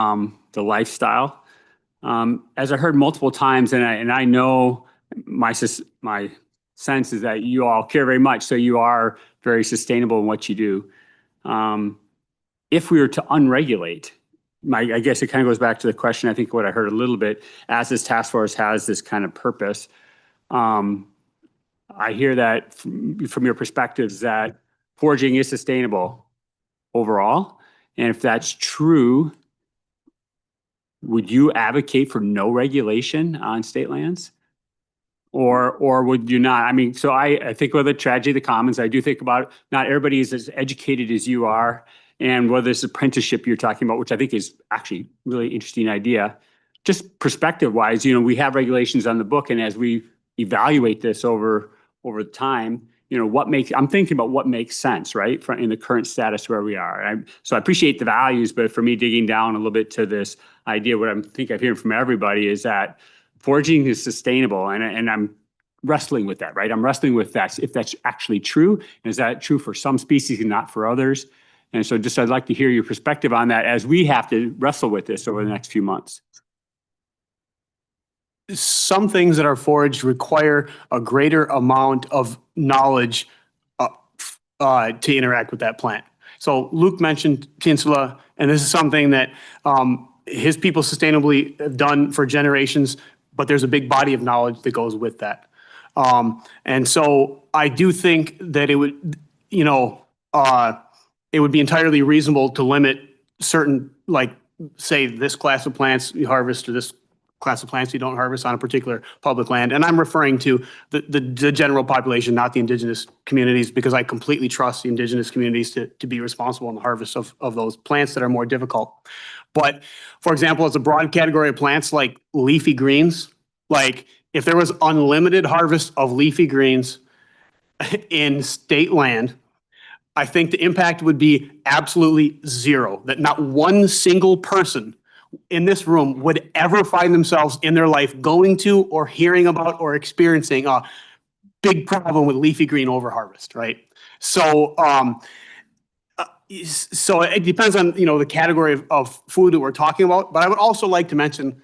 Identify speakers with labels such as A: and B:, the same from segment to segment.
A: the lifestyle. As I heard multiple times, and I know my sense is that you all care very much, so you are very sustainable in what you do. If we were to unregulate, I guess it kind of goes back to the question, I think what I heard a little bit, as this task force has this kind of purpose. I hear that from your perspectives that foraging is sustainable overall. And if that's true, would you advocate for no regulation on state lands? Or would you not? I mean, so I think of the tragedy of the commons. I do think about not everybody is as educated as you are, and whether this apprenticeship you're talking about, which I think is actually a really interesting idea. Just perspective wise, we have regulations on the book, and as we evaluate this over time, I'm thinking about what makes sense, right, in the current status where we are. So I appreciate the values, but for me, digging down a little bit to this idea, what I'm hearing from everybody is that foraging is sustainable, and I'm wrestling with that, right? I'm wrestling with that, if that's actually true, and is that true for some species and not for others? And so I'd like to hear your perspective on that as we have to wrestle with this over the next few months.
B: Some things that are foraged require a greater amount of knowledge to interact with that plant. So Luke mentioned Tinsula, and this is something that his people sustainably have done for generations, but there's a big body of knowledge that goes with that. And so I do think that it would, it would be entirely reasonable to limit certain, like, say, this class of plants you harvest or this class of plants you don't harvest on a particular public land. And I'm referring to the general population, not the indigenous communities, because I completely trust the indigenous communities to be responsible in the harvest of those plants that are more difficult. But for example, as a broad category of plants like leafy greens, like if there was unlimited harvest of leafy greens in state land, I think the impact would be absolutely zero, that not one single person in this room would ever find themselves in their life going to or hearing about or experiencing a big problem with leafy green overharvest, right? So, so it depends on, the category of food that we're talking about. But I would also like to mention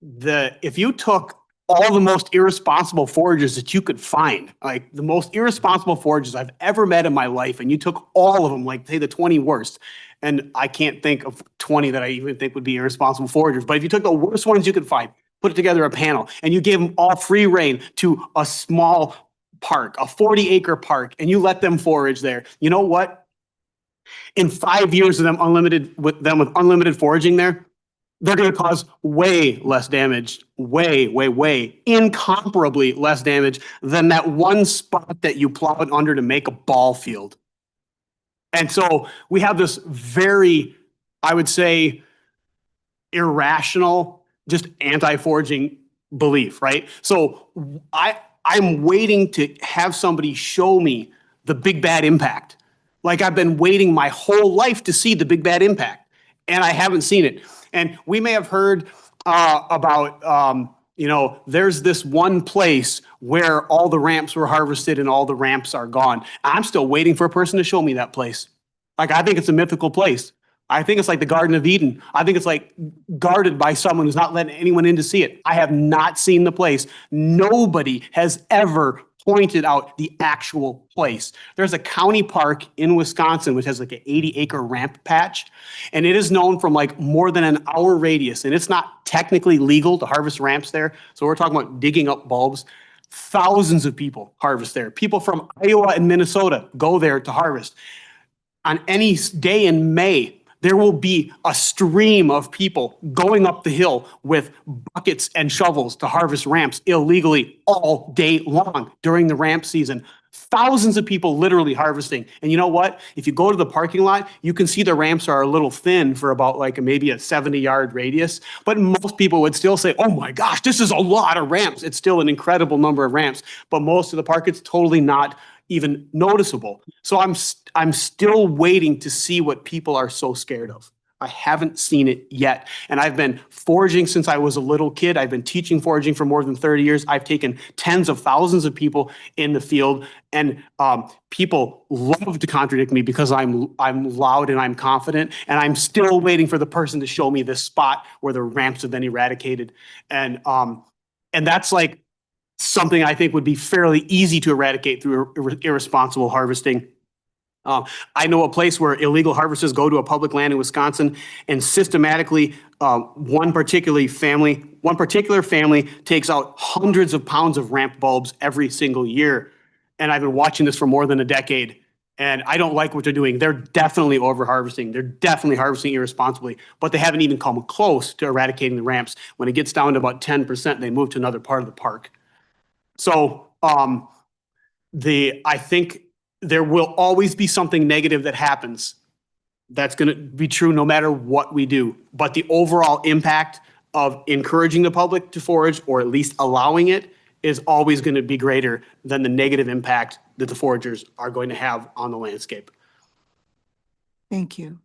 B: that if you took all the most irresponsible foragers that you could find, like the most irresponsible foragers I've ever met in my life, and you took all of them, like say the 20 worst, and I can't think of 20 that I even think would be irresponsible foragers, but if you took the worst ones you could find, put together a panel, and you gave them all free reign to a small park, a 40-acre park, and you let them forage there, you know what? In 5 years of them with unlimited foraging there, they're going to cause way less damage, way, incomparably less damage than that one spot that you plowed under to make a ball field. And so we have this very, I would say, irrational, just anti-foraging belief, right? So I'm waiting to have somebody show me the big bad impact. Like I've been waiting my whole life to see the big bad impact, and I haven't seen it. And we may have heard about, there's this one place where all the ramps were harvested and all the ramps are gone. I'm still waiting for a person to show me that place. Like, I think it's a mythical place. I think it's like the Garden of Eden. I think it's like guarded by someone who's not letting anyone in to see it. I have not seen the place. Nobody has ever pointed out the actual place. There's a county park in Wisconsin which has like an 80-acre ramp patch, and it is known from like more than an hour radius, and it's not technically legal to harvest ramps there. So we're talking about digging up bulbs. Thousands of people harvest there. People from Iowa and Minnesota go there to harvest. On any day in May, there will be a stream of people going up the hill with buckets and shovels to harvest ramps illegally all day long during the ramp season. Thousands of people literally harvesting. And you know what? If you go to the parking lot, you can see the ramps are a little thin for about like maybe a 70-yard radius. But most people would still say, oh my gosh, this is a lot of ramps. It's still an incredible number of ramps. But most of the park, it's totally not even noticeable. So I'm still waiting to see what people are so scared of. I haven't seen it yet. And I've been foraging since I was a little kid. I've been teaching foraging for more than 30 years. I've taken tens of thousands of people in the field, and people love to contradict me because I'm loud and I'm confident, and I'm still waiting for the person to show me this spot where the ramps have been eradicated. And that's like something I think would be fairly easy to eradicate through irresponsible harvesting. I know a place where illegal harvesters go to a public land in Wisconsin and systematically, one particular family takes out hundreds of pounds of ramp bulbs every single year. And I've been watching this for more than a decade. And I don't like what they're doing. They're definitely over harvesting. They're definitely harvesting irresponsibly, but they haven't even come close to eradicating the ramps. When it gets down to about 10%, they move to another part of the park. So I think there will always be something negative that happens. That's going to be true no matter what we do. But the overall impact of encouraging the public to forage, or at least allowing it, is always going to be greater than the negative impact that the foragers are going to have on the landscape.
C: Thank you.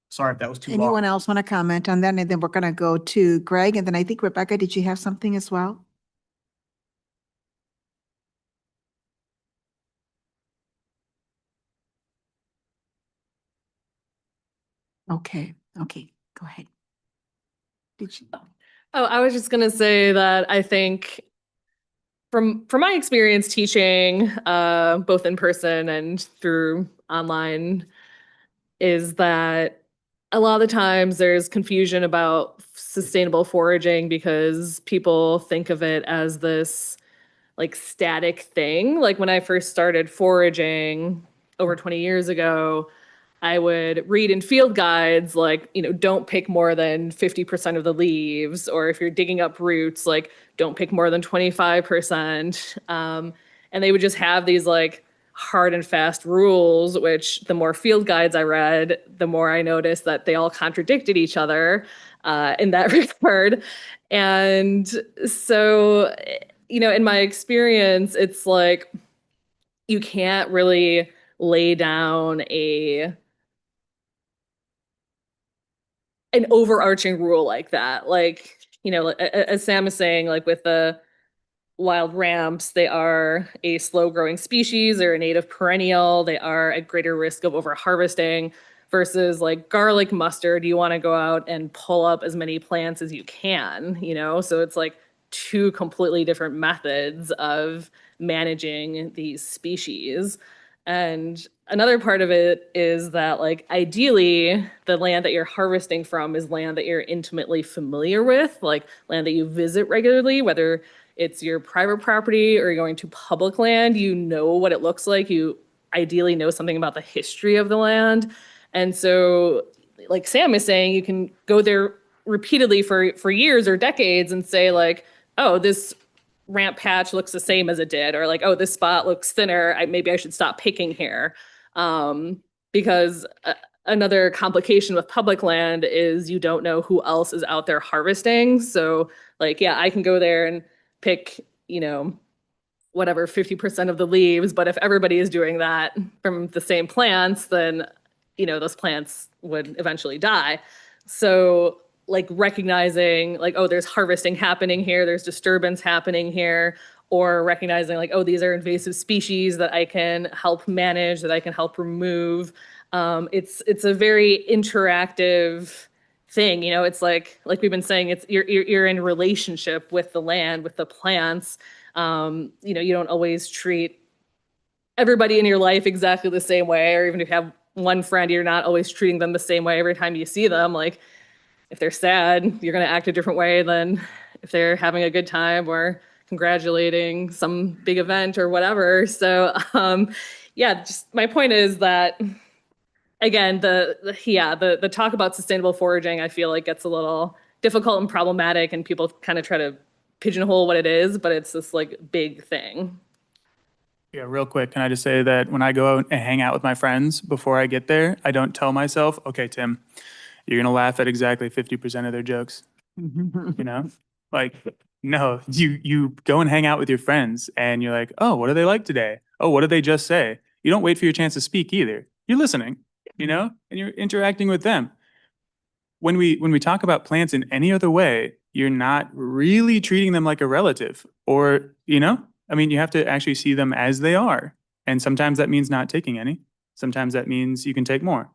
B: Sorry if that was too long.
C: Anyone else want to comment on that? And then we're going to go to Greg. And then I think, Rebecca, did you have something as well? Okay, go ahead. Did you?
D: Oh, I was just gonna say that I think from my experience teaching, both in person and through online, is that a lot of the times there's confusion about sustainable foraging because people think of it as this like static thing. Like when I first started foraging over 20 years ago, I would read in field guides, like, don't pick more than 50% of the leaves, or if you're digging up roots, like, don't pick more than 25%. And they would just have these like hard and fast rules, which the more field guides I read, the more I noticed that they all contradicted each other in that regard. And so, in my experience, it's like, you can't really lay down an overarching rule like that. Like, as Sam is saying, like with the wild ramps, they are a slow growing species or a native perennial. They are at greater risk of over harvesting versus like garlic mustard. You want to go out and pull up as many plants as you can, so it's like two completely different methods of managing these species. And another part of it is that, like, ideally, the land that you're harvesting from is land that you're intimately familiar with, like land that you visit regularly, whether it's your private property or you're going to public land. You know what it looks like. You ideally know something about the history of the land. And so, like Sam is saying, you can go there repeatedly for years or decades and say, like, oh, this ramp patch looks the same as it did, or like, oh, this spot looks thinner. Maybe I should stop picking here. Because another complication with public land is you don't know who else is out there harvesting. So like, yeah, I can go there and pick, whatever, 50% of the leaves. But if everybody is doing that from the same plants, then, those plants would eventually die. So like recognizing like, oh, there's harvesting happening here, there's disturbance happening here, or recognizing like, oh, these are invasive species that I can help manage, that I can help remove. It's a very interactive thing, it's like we've been saying, it's you're in relationship with the land, with the plants. You don't always treat everybody in your life exactly the same way, or even if you have one friend, you're not always treating them the same way every time you see them. Like, if they're sad, you're going to act a different way than if they're having a good time or congratulating some big event or whatever. So, yeah, just my point is that, again, the talk about sustainable foraging, I feel like gets a little difficult and problematic, and people kind of try to pigeonhole what it is, but it's this like big thing.
E: Yeah, real quick, can I just say that when I go out and hang out with my friends before I get there, I don't tell myself, okay, Tim, you're going to laugh at exactly 50% of their jokes. Like, no, you go and hang out with your friends and you're like, oh, what are they like today? Oh, what did they just say? You don't wait for your chance to speak either. You're listening, and you're interacting with them. when we talk about plants in any other way, you're not really treating them like a relative, or, I mean, you have to actually see them as they are. And sometimes that means not taking any. Sometimes that means you can take more.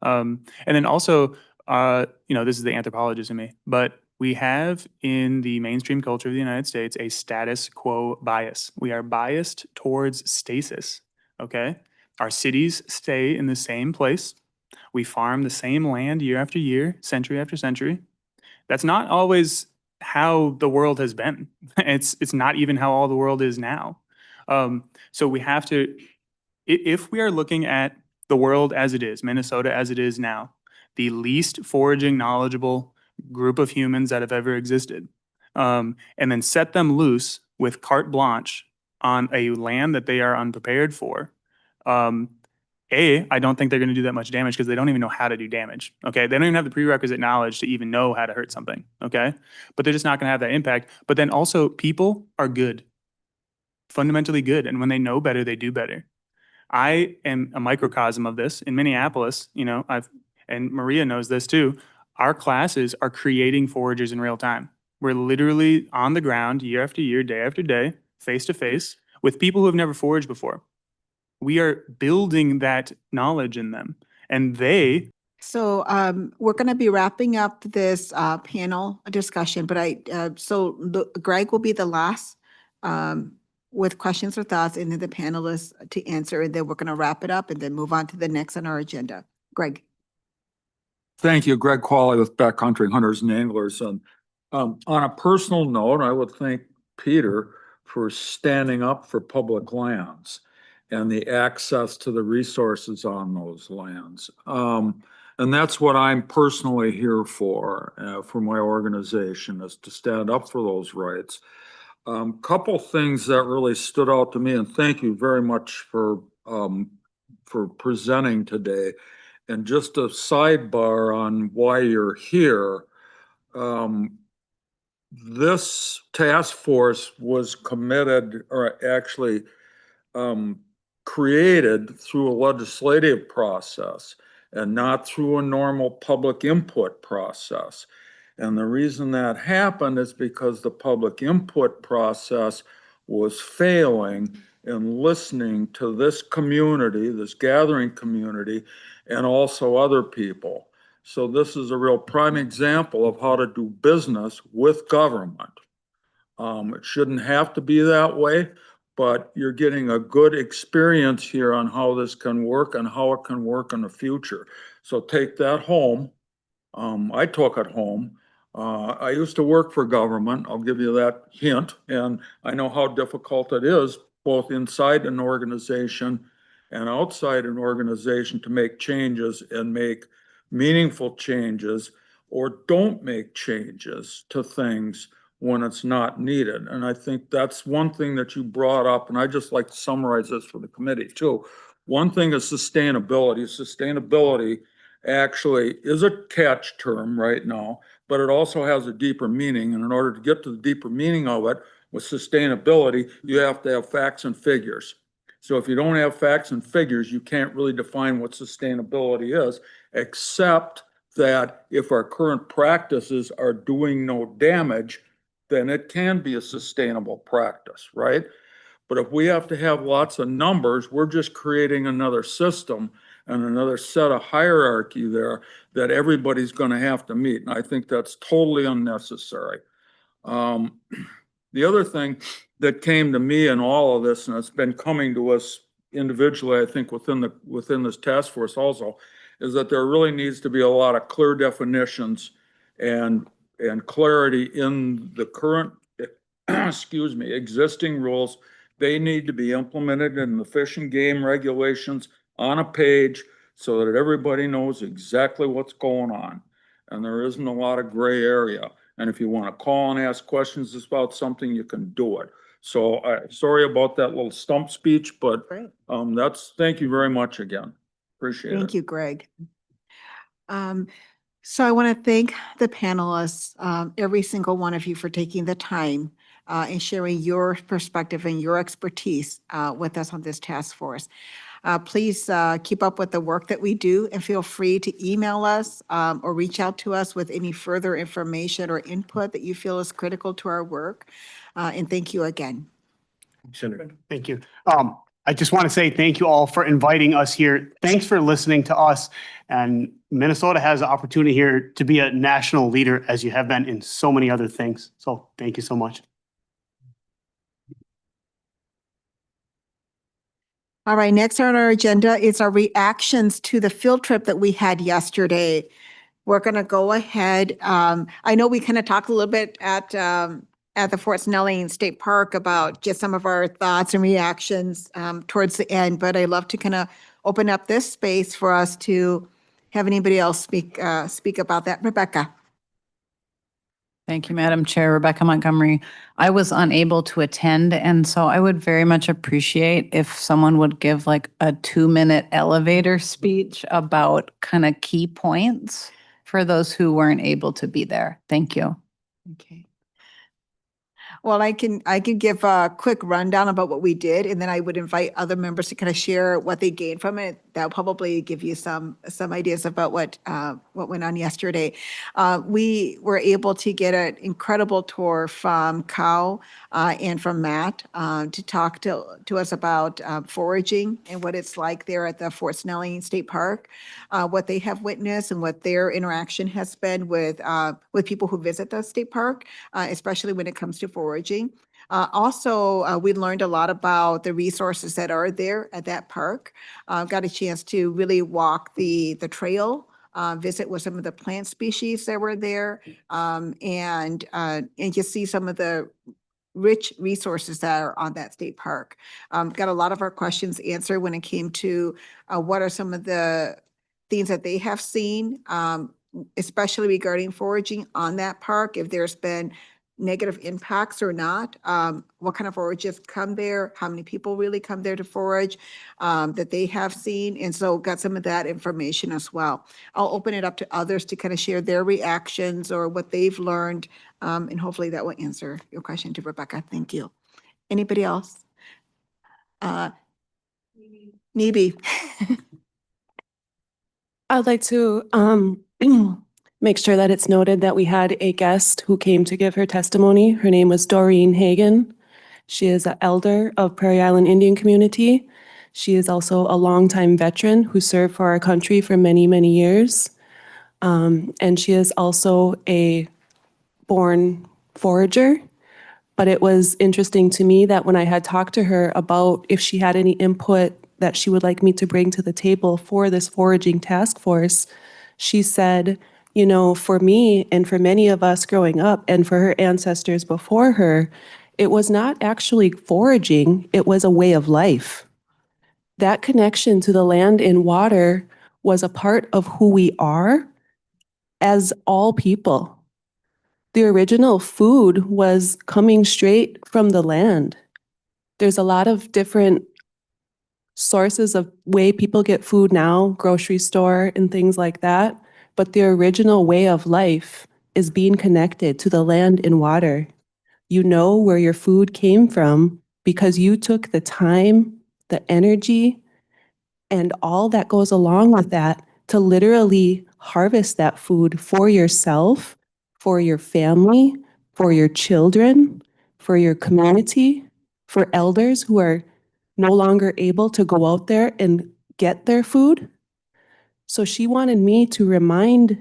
E: And then also, this is the anthropologist in me, but we have in the mainstream culture of the United States a status quo bias. We are biased towards stasis, okay? Our cities stay in the same place. We farm the same land year after year, century after century. That's not always how the world has been. It's not even how all the world is now. So we have to, if we are looking at the world as it is, Minnesota as it is now, the least foraging knowledgeable group of humans that have ever existed, and then set them loose with carte blanche on a land that they are unprepared for, I don't think they're going to do that much damage because they don't even know how to do damage. Okay. They don't even have the prerequisite knowledge to even know how to hurt something. Okay. But they're just not going to have that impact. But then also, people are good, fundamentally good. And when they know better, they do better. I am a microcosm of this. In Minneapolis, and Maria knows this too, our classes are creating foragers in real time. We're literally on the ground year after year, day after day, face to face with people who have never foraged before. We are building that knowledge in them, and they.
C: So we're going to be wrapping up this panel discussion, but Greg will be the last with questions or thoughts, and then the panelists to answer, and then we're going to wrap it up and then move on to the next on our agenda. Greg.
F: Thank you, Greg Qualley with Backcountry Hunters and Anglers. And on a personal note, I would thank Peter for standing up for public lands and the access to the resources on those lands. And that's what I'm personally here for my organization, is to stand up for those rights. Couple things that really stood out to me, and thank you very much for presenting today. And just a sidebar on why you're here. This task force was committed, or actually created through a legislative process and not through a normal public input process. And the reason that happened is because the public input process was failing in listening to this community, this gathering community, and also other people. So this is a real prime example of how to do business with government. It shouldn't have to be that way, but you're getting a good experience here on how this can work and how it can work in the future. So take that home. I took it home. I used to work for government. I'll give you that hint. And I know how difficult it is, both inside an organization and outside an organization, to make changes and make meaningful changes, or don't make changes to things when it's not needed. And I think that's one thing that you brought up, and I just like to summarize this for the committee too. One thing is sustainability. Sustainability actually is a catch term right now, but it also has a deeper meaning. And in order to get to the deeper meaning of it, with sustainability, you have to have facts and figures. So if you don't have facts and figures, you can't really define what sustainability is, except that if our current practices are doing no damage, then it can be a sustainable practice, right? But if we have to have lots of numbers, we're just creating another system and another set of hierarchy there that everybody's going to have to meet. And I think that's totally unnecessary. The other thing that came to me in all of this, and it's been coming to us individually, I think within this task force also, is that there really needs to be a lot of clear definitions and clarity in the current, existing rules. They need to be implemented in the fish and game regulations on a page so that everybody knows exactly what's going on. And there isn't a lot of gray area. And if you want to call and ask questions about something, you can do it. So sorry about that little stump speech, but thank you very much again. Appreciate it.
C: Thank you, Greg. So I want to thank the panelists, every single one of you, for taking the time and sharing your perspective and your expertise with us on this task force. Please keep up with the work that we do and feel free to email us or reach out to us with any further information or input that you feel is critical to our work. And thank you again.
B: Senator, thank you. I just want to say thank you all for inviting us here. Thanks for listening to us. And Minnesota has the opportunity here to be a national leader as you have been in so many other things. So thank you so much.
C: All right, next on our agenda is our reactions to the field trip that we had yesterday. We're going to go ahead. I know we kind of talked a little bit at the Fort Snelling State Park about just some of our thoughts and reactions towards the end, but I love to kind of open up this space for us to have anybody else speak about that. Rebecca.
G: Thank you, Madam Chair. Rebecca Montgomery. I was unable to attend, and so I would very much appreciate if someone would give like a 2-minute elevator speech about kind of key points for those who weren't able to be there. Thank you.
C: Okay. Well, I can give a quick rundown about what we did, and then I would invite other members to kind of share what they gained from it. That'll probably give you some ideas about what went on yesterday. We were able to get an incredible tour from Kyle and from Matt to talk to us about foraging and what it's like there at the Fort Snelling State Park, what they have witnessed and what their interaction has been with people who visit the state park, especially when it comes to foraging. Also, we learned a lot about the resources that are there at that park. Got a chance to really walk the trail, visit with some of the plant species that were there, and just see some of the rich resources that are on that state park. Got a lot of our questions answered when it came to what are some of the things that they have seen, especially regarding foraging on that park, if there's been negative impacts or not, what kind of forages come there, how many people really come there to forage that they have seen. And so got some of that information as well. I'll open it up to others to kind of share their reactions or what they've learned. And hopefully that will answer your question to Rebecca. Thank you. Anybody else? Nibi.
H: I'd like to make sure that it's noted that we had a guest who came to give her testimony. Her name was Doreen Hagan. She is an elder of Prairie Island Indian community. She is also a longtime veteran who served for our country for many, many years. And she is also a born forager. But it was interesting to me that when I had talked to her about if she had any input that she would like me to bring to the table for this foraging task force, she said, you know, for me and for many of us growing up and for her ancestors before her, it was not actually foraging, it was a way of life. That connection to the land and water was a part of who we are as all people. The original food was coming straight from the land. There's a lot of different sources of way people get food now, grocery store and things like that. But the original way of life is being connected to the land and water. You know where your food came from because you took the time, the energy, and all that goes along with that to literally harvest that food for yourself, for your family, for your children, for your community, for elders who are no longer able to go out there and get their food. So she wanted me to remind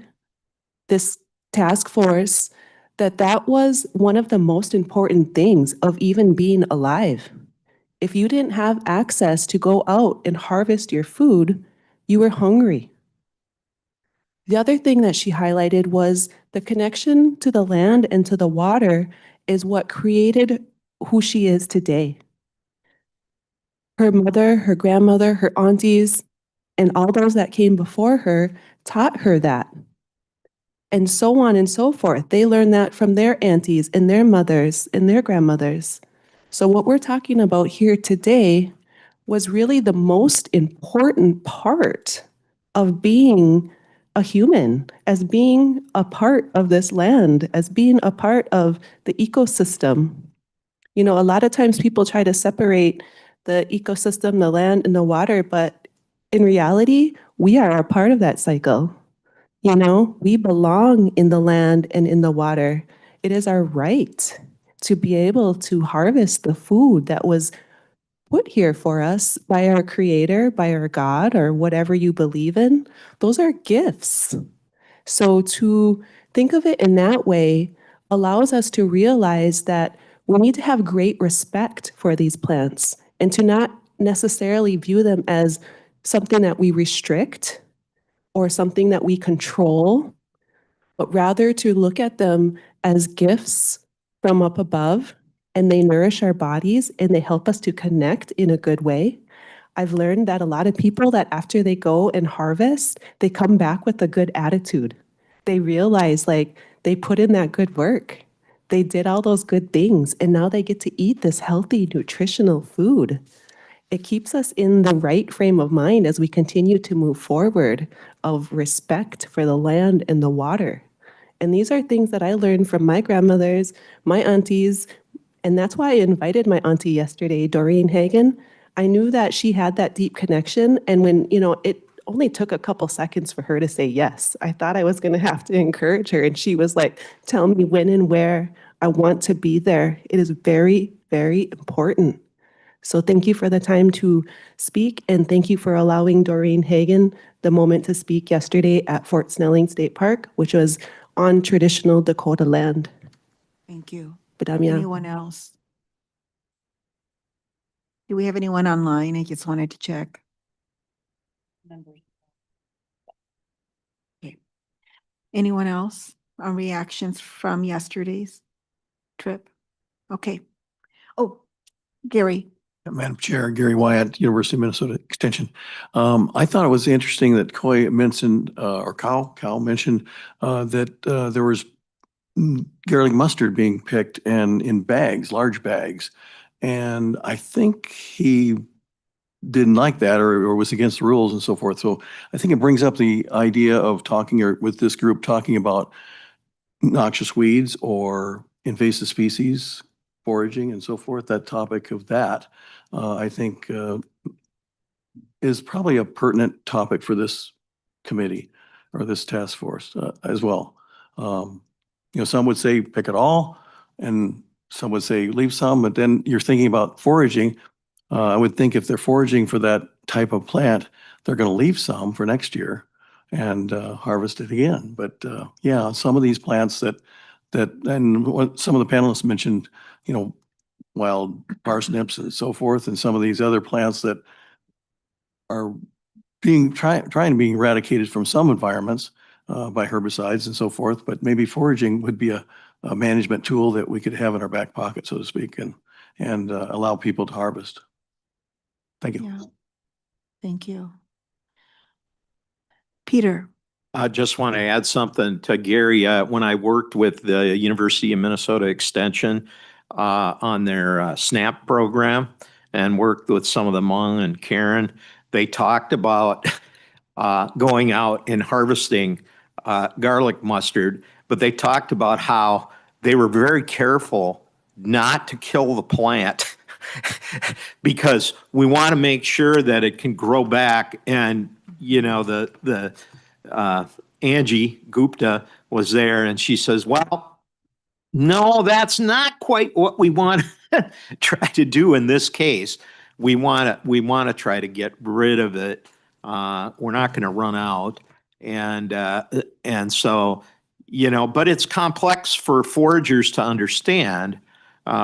H: this task force that that was one of the most important things of even being alive. If you didn't have access to go out and harvest your food, you were hungry. The other thing that she highlighted was the connection to the land and to the water is what created who she is today. Her mother, her grandmother, her aunties, and all those that came before her taught her that. And so on and so forth. They learned that from their aunties and their mothers and their grandmothers. So what we're talking about here today was really the most important part of being a human, as being a part of this land, as being a part of the ecosystem. You know, a lot of times people try to separate the ecosystem, the land, and the water. But in reality, we are a part of that cycle. You know, we belong in the land and in the water. It is our right to be able to harvest the food that was put here for us by our creator, by our God, or whatever you believe in. Those are gifts. So to think of it in that way allows us to realize that we need to have great respect for these plants and to not necessarily view them as something that we restrict or something that we control, but rather to look at them as gifts from up above, and they nourish our bodies and they help us to connect in a good way. I've learned that a lot of people that after they go and harvest, they come back with a good attitude. They realize like they put in that good work. They did all those good things and now they get to eat this healthy, nutritional food. It keeps us in the right frame of mind as we continue to move forward of respect for the land and the water. And these are things that I learned from my grandmothers, my aunties, and that's why I invited my auntie yesterday, Doreen Hagen. I knew that she had that deep connection. And when, it only took a couple seconds for her to say yes. I thought I was going to have to encourage her. And she was like, tell me when and where I want to be there. It is very, very important. So thank you for the time to speak. And thank you for allowing Doreen Hagen the moment to speak yesterday at Fort Snelling State Park, which was on traditional Dakota land.
C: Thank you.
H: Badamia.
C: Anyone else? Do we have anyone online? I just wanted to check. Okay. Anyone else on reactions from yesterday's trip? Okay. Oh, Gary.
I: Madam Chair, Gary Wyatt, University of Minnesota Extension. I thought it was interesting that Coy mentioned, or Cal mentioned, that there was garlic mustard being picked and in bags, large bags. And I think he didn't like that or was against the rules and so forth. So I think it brings up the idea of talking or with this group talking about noxious weeds or invasive species, foraging and so forth. That topic of that, I think, is probably a pertinent topic for this committee or this task force as well. Some would say pick it all, and some would say leave some, but then you're thinking about foraging. I would think if they're foraging for that type of plant, they're going to leave some for next year and harvest it again. But yeah, some of these plants and what some of the panelists mentioned, wild parsnips and so forth, and some of these other plants that are trying to be eradicated from some environments by herbicides and so forth. But maybe foraging would be a management tool that we could have in our back pocket, so to speak, and allow people to harvest. Thank you.
C: Yeah. Thank you. Peter.
J: I just want to add something to Gary. When I worked with the University of Minnesota Extension on their SNAP program and worked with some of the Hmong and Karen, they talked about going out and harvesting garlic mustard, but they talked about how they were very careful not to kill the plant because we want to make sure that it can grow back. And Angie Gupta was there and she says, well, no, that's not quite what we want to try to do in this case. We want to try to get rid of it. We're not going to run out. And so, but it's complex for foragers to understand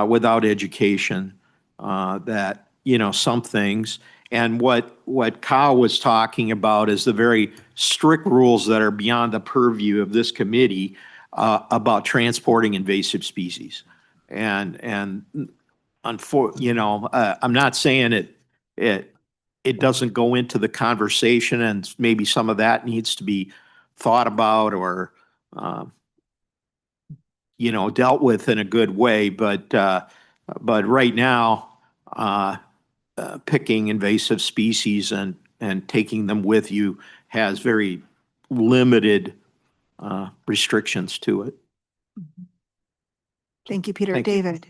J: without education that, some things. And what Kyle was talking about is the very strict rules that are beyond the purview of this committee about transporting invasive species. And I'm not saying it doesn't go into the conversation, and maybe some of that needs to be thought about or dealt with in a good way. But right now, picking invasive species and taking them with you has very limited restrictions to it.
C: Thank you, Peter.
J: Thank you.
C: David.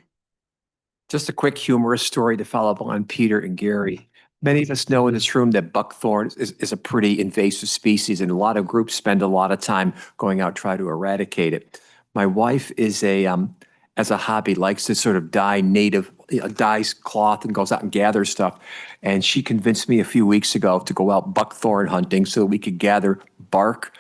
K: Just a quick humorous story to follow up on Peter and Gary. Many of us know in this room that buckthorn is a pretty invasive species, and a lot of groups spend a lot of time going out trying to eradicate it. My wife is as a hobby, likes to sort of dyes cloth and goes out and gathers stuff. And she convinced me a few weeks ago to go out buckthorn hunting so that we could gather bark,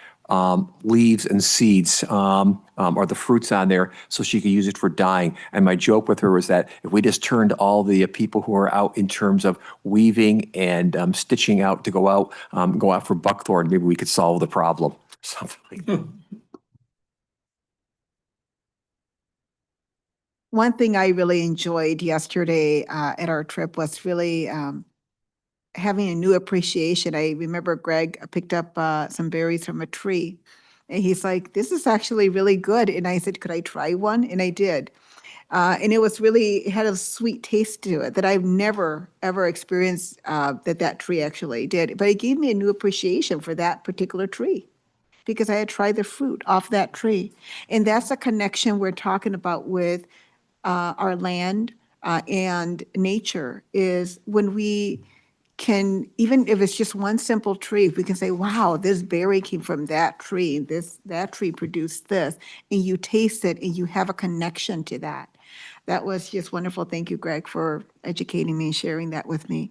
K: leaves and seeds, or the fruits on there, so she could use it for dyeing. And my joke with her was that if we just turned all the people who are out in terms of weaving and stitching out to go out for buckthorn, maybe we could solve the problem. Something like that.
C: One thing I really enjoyed yesterday at our trip was really having a new appreciation. I remember Greg picked up some berries from a tree, and he's like, "This is actually really good." And I said, "Could I try one?" And I did. And it was really, it had a sweet taste to it that I've never, ever experienced that tree actually did. But it gave me a new appreciation for that particular tree because I had tried the fruit off that tree. And that's a connection we're talking about with our land and nature, is when we can, even if it's just one simple tree, if we can say, wow, this berry came from that tree, that tree produced this, and you taste it and you have a connection to that. That was just wonderful. Thank you, Greg, for educating me and sharing that with me.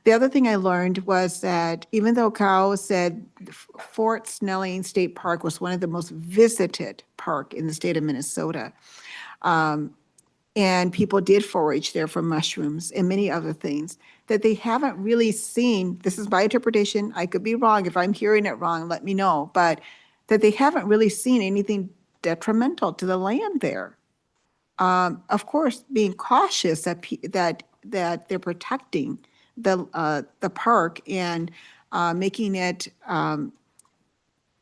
C: The other thing I learned was that even though Kyle said Fort Snelling State Park was one of the most visited park in the state of Minnesota, and people did forage there for mushrooms and many other things, that they haven't really seen, this is my interpretation, I could be wrong, if I'm hearing it wrong, let me know, but that they haven't really seen anything detrimental to the land there. Of course, being cautious that they're protecting the park and making it, and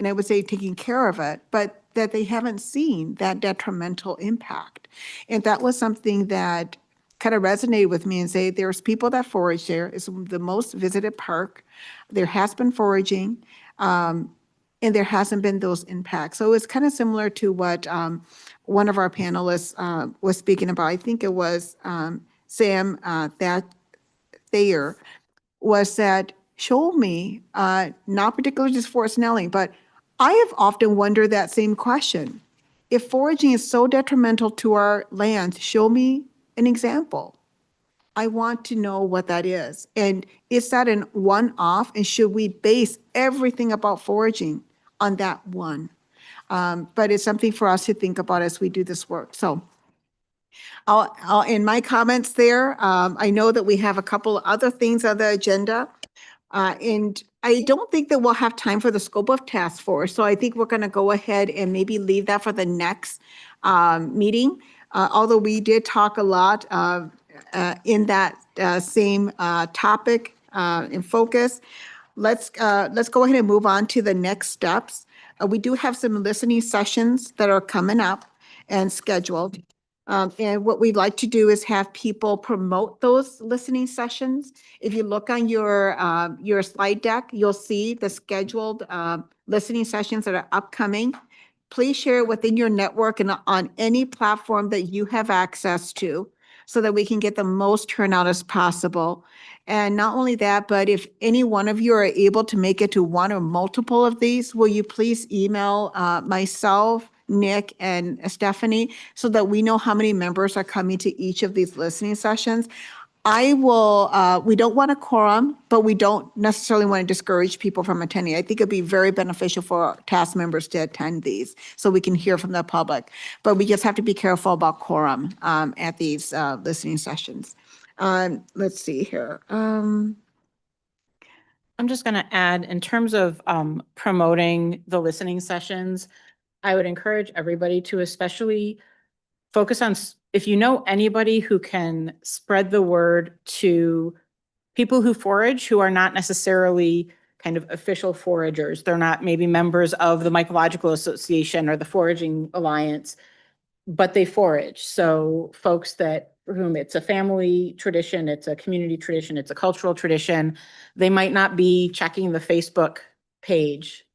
C: I would say taking care of it, but that they haven't seen that detrimental impact. And that was something that kind of resonated with me, and say there's people that forage there. It's the most visited park. There has been foraging, and there hasn't been those impacts. So it's kind of similar to what one of our panelists was speaking about. I think it was Sam Thayer, was that show me, not particularly just Fort Snelling, but I have often wondered that same question. If foraging is so detrimental to our land, show me an example. I want to know what that is. And is that an one-off? And should we base everything about foraging on that one? But it's something for us to think about as we do this work. So I'll end my comments there. I know that we have a couple other things on the agenda. And I don't think that we'll have time for the scope of task force. So I think we're going to go ahead and maybe leave that for the next meeting. Although we did talk a lot in that same topic and focus. Let's go ahead and move on to the next steps. We do have some listening sessions that are coming up and scheduled. And what we'd like to do is have people promote those listening sessions. If you look on your slide deck, you'll see the scheduled listening sessions that are upcoming. Please share it within your network and on any platform that you have access to, so that we can get the most turnout as possible. And not only that, but if any one of you are able to make it to one or multiple of these, will you please email myself, Nick, and Stephanie, so that we know how many members are coming to each of these listening sessions. I will, we don't want a quorum, but we don't necessarily want to discourage people from attending. I think it'd be very beneficial for task members to attend these so we can hear from the public. But we just have to be careful about quorum at these listening sessions. Let's see here.
L: I'm just going to add, in terms of promoting the listening sessions, I would encourage everybody to especially focus on, if you know anybody who can spread the word to people who forage, who are not necessarily kind of official foragers. They're not maybe members of the Mycological Association or the Foraging Alliance, but they forage. So folks that, for whom it's a family tradition, it's a community tradition, it's a cultural tradition, they might not be checking the Facebook page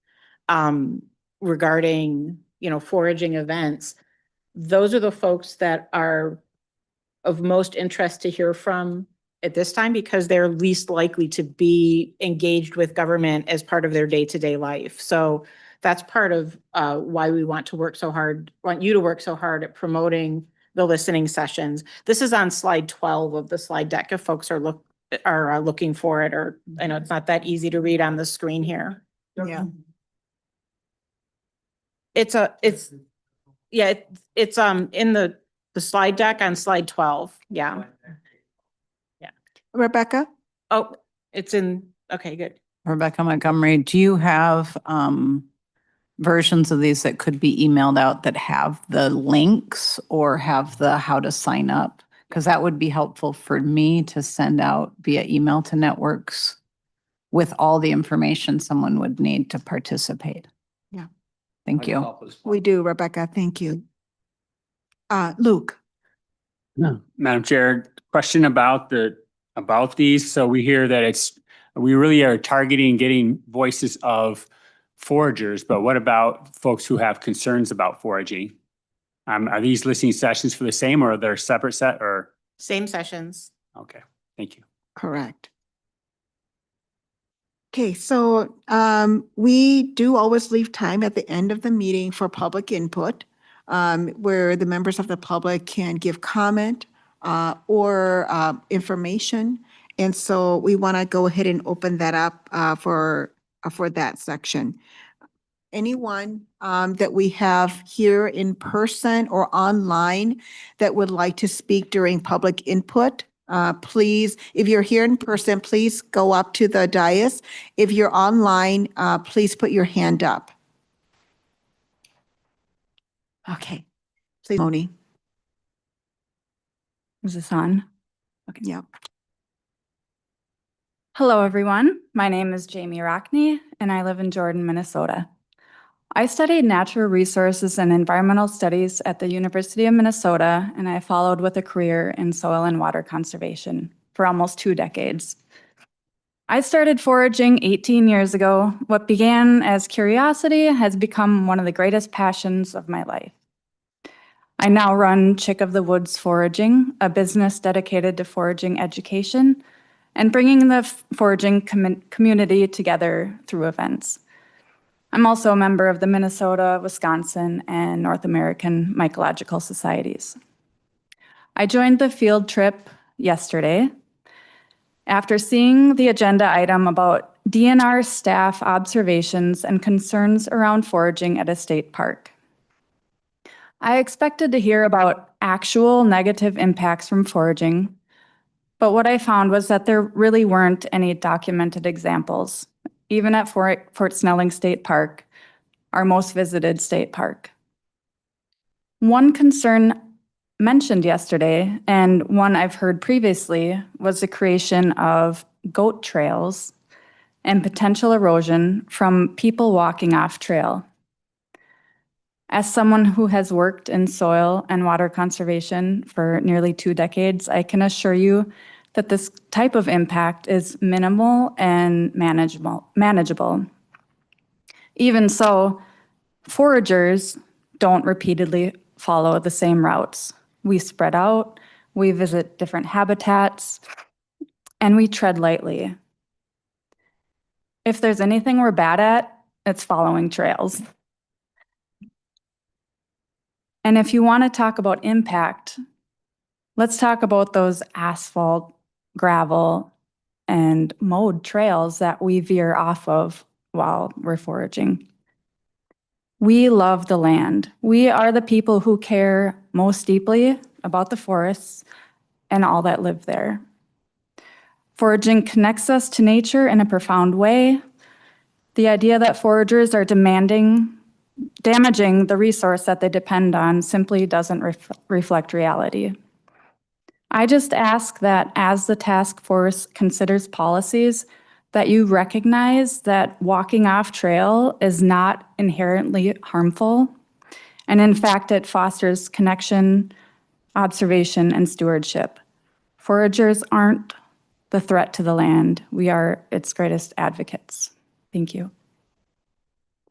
L: regarding, foraging events. Those are the folks that are of most interest to hear from at this time because they're least likely to be engaged with government as part of their day-to-day life. So that's part of why we want you to work so hard at promoting the listening sessions. This is on slide 12 of the slide deck if folks are looking for it, or I know it's not that easy to read on the screen here.
C: Yeah.
L: It's in the slide deck on slide 12. Yeah.
C: Rebecca?
L: Oh, okay, good.
G: Rebecca Montgomery, do you have versions of these that could be emailed out that have the links or have the how to sign up? Because that would be helpful for me to send out via email to networks with all the information someone would need to participate.
C: Yeah.
G: Thank you.
C: We do, Rebecca. Thank you. Luke?
A: Madam Chair, question about these. So we hear that we really are targeting getting voices of foragers, but what about folks who have concerns about foraging? Are these listening sessions for the same or are there separate set or?
L: Same sessions.
A: Okay, thank you.
C: Correct. Okay, so we do always leave time at the end of the meeting for public input, where the members of the public can give comment or information. And so we want to go ahead and open that up for that section. Anyone that we have here in person or online that would like to speak during public input, please, if you're here in person, please go up to the dais. If you're online, please put your hand up. Okay, please, Moni.
M: Is this on?
C: Yeah.
M: Hello, everyone. My name is Jamie Rockney, and I live in Jordan, Minnesota. I studied natural resources and environmental studies at the University of Minnesota, and I followed with a career in soil and water conservation for almost 2 decades. I started foraging 18 years ago. What began as curiosity has become one of the greatest passions of my life. I now run Chick of the Woods Foraging, a business dedicated to foraging education and bringing the foraging community together through events. I'm also a member of the Minnesota, Wisconsin, and North American Mycological Societies. I joined the field trip yesterday after seeing the agenda item about DNR staff observations and concerns around foraging at a state park. I expected to hear about actual negative impacts from foraging, but what I found was that there really weren't any documented examples, even at Fort Snelling State Park, our most visited state park. One concern mentioned yesterday, and one I've heard previously, was the creation of goat trails and potential erosion from people walking off trail. As someone who has worked in soil and water conservation for nearly 2 decades, I can assure you that this type of impact is minimal and manageable. Even so, foragers don't repeatedly follow the same routes. We spread out, we visit different habitats, and we tread lightly. If there's anything we're bad at, it's following trails. And if you want to talk about impact, let's talk about those asphalt, gravel, and mowed trails that we veer off of while we're foraging. We love the land. We are the people who care most deeply about the forests and all that live there. Foraging connects us to nature in a profound way. The idea that foragers are damaging the resource that they depend on simply doesn't reflect reality. I just ask that as the task force considers policies, that you recognize that walking off trail is not inherently harmful. And in fact, it fosters connection, observation, and stewardship. Foragers aren't the threat to the land. We are its greatest advocates. Thank you.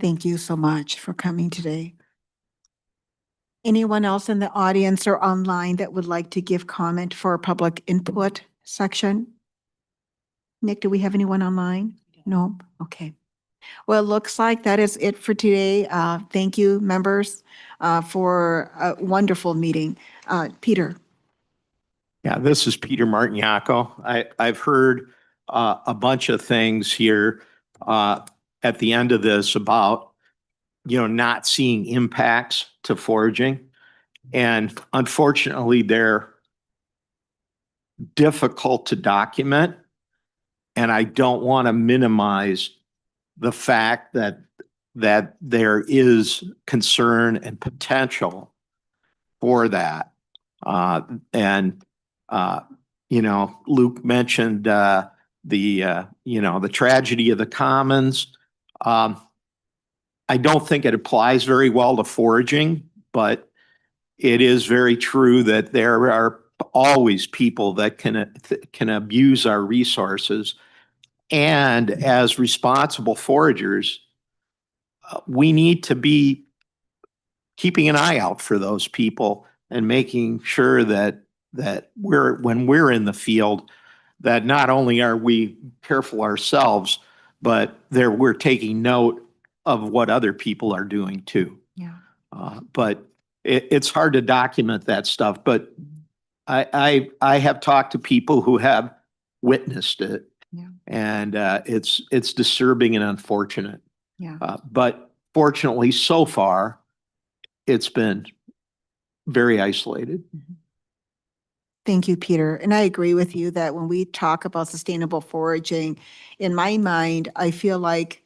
C: Thank you so much for coming today. Anyone else in the audience or online that would like to give comment for our public input section? Nick, do we have anyone online? No? Okay. Well, it looks like that is it for today. Thank you, members, for a wonderful meeting. Peter?
J: Yeah, this is Peter Martignaco. I've heard a bunch of things here at the end of this about, not seeing impacts to foraging. And unfortunately, they're difficult to document. And I don't want to minimize the fact that there is concern and potential for that. And Luke mentioned the tragedy of the commons. I don't think it applies very well to foraging, but it is very true that there are always people that can abuse our resources. And as responsible foragers, we need to be keeping an eye out for those people and making sure that when we're in the field, that not only are we careful ourselves, but we're taking note of what other people are doing too.
C: Yeah.
J: But it's hard to document that stuff. But I have talked to people who have witnessed it,
C: Yeah.
J: and it's disturbing and unfortunate.
C: Yeah.
J: But fortunately, so far, it's been very isolated.
C: Thank you, Peter. And I agree with you that when we talk about sustainable foraging, in my mind, I feel like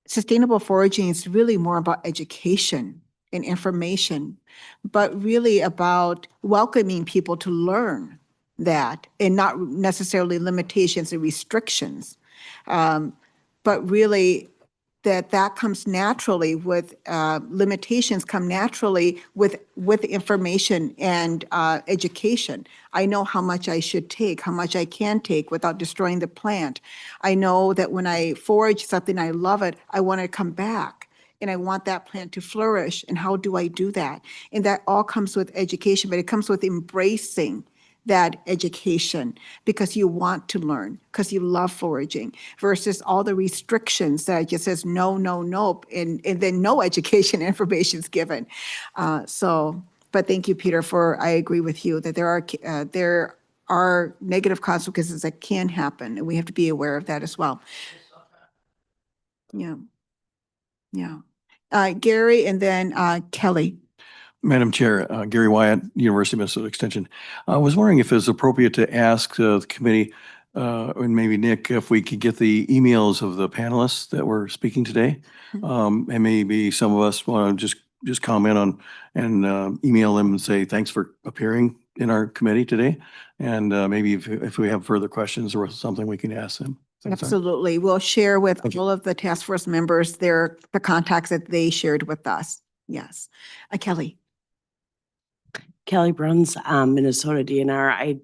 C: sustainable foraging is really more about education and information, but really about welcoming people to learn that and not necessarily limitations and restrictions. But really that comes naturally with limitations come naturally with information and education. I know how much I should take, how much I can take without destroying the plant. I know that when I forage something, I love it, I want to come back and I want that plant to flourish. And how do I do that? And that all comes with education, but it comes with embracing that education because you want to learn, because you love foraging, versus all the restrictions that just says no, no, nope, and then no education information is given. But thank you, Peter, I agree with you that there are negative consequences that can happen, and we have to be aware of that as well. Yeah. Yeah. Gary and then Kelly.
I: Madam Chair, Gary Wyatt, University of Minnesota Extension. I was wondering if it's appropriate to ask the committee, and maybe Nick, if we could get the emails of the panelists that were speaking today. And maybe some of us want to just comment on and email them and say, thanks for appearing in our committee today. And maybe if we have further questions or something, we can ask them.
C: Absolutely. We'll share with all of the task force members the contacts that they shared with us. Yes. Kelly.
N: Kelly Bruns, Minnesota DNR. I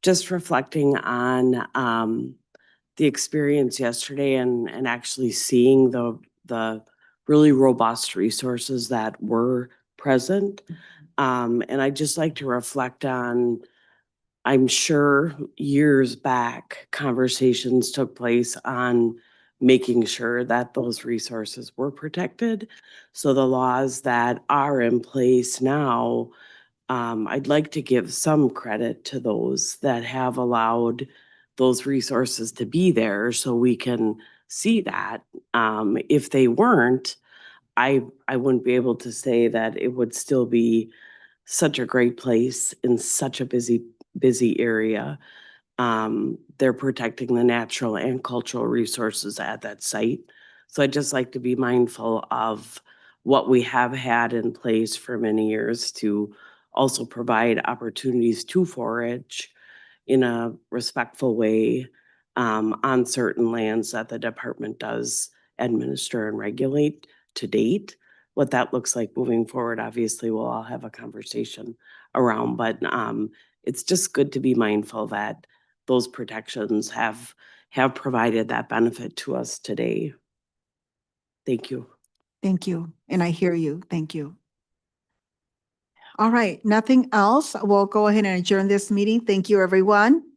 N: just reflecting on the experience yesterday and actually seeing the really robust resources that were present. And I'd just like to reflect on, I'm sure years back, conversations took place on making sure that those resources were protected. So the laws that are in place now, I'd like to give some credit to those that have allowed those resources to be there so we can see that. If they weren't, I wouldn't be able to say that it would still be such a great place in such a busy area. They're protecting the natural and cultural resources at that site. So I'd just like to be mindful of what we have had in place for many years to also provide opportunities to forage in a respectful way on certain lands that the department does administer and regulate to date. What that looks like moving forward, obviously, we'll all have a conversation around, but it's just good to be mindful that those protections have provided that benefit to us today. Thank you.
C: Thank you. And I hear you. Thank you. All right, nothing else. We'll go ahead and adjourn this meeting. Thank you, everyone.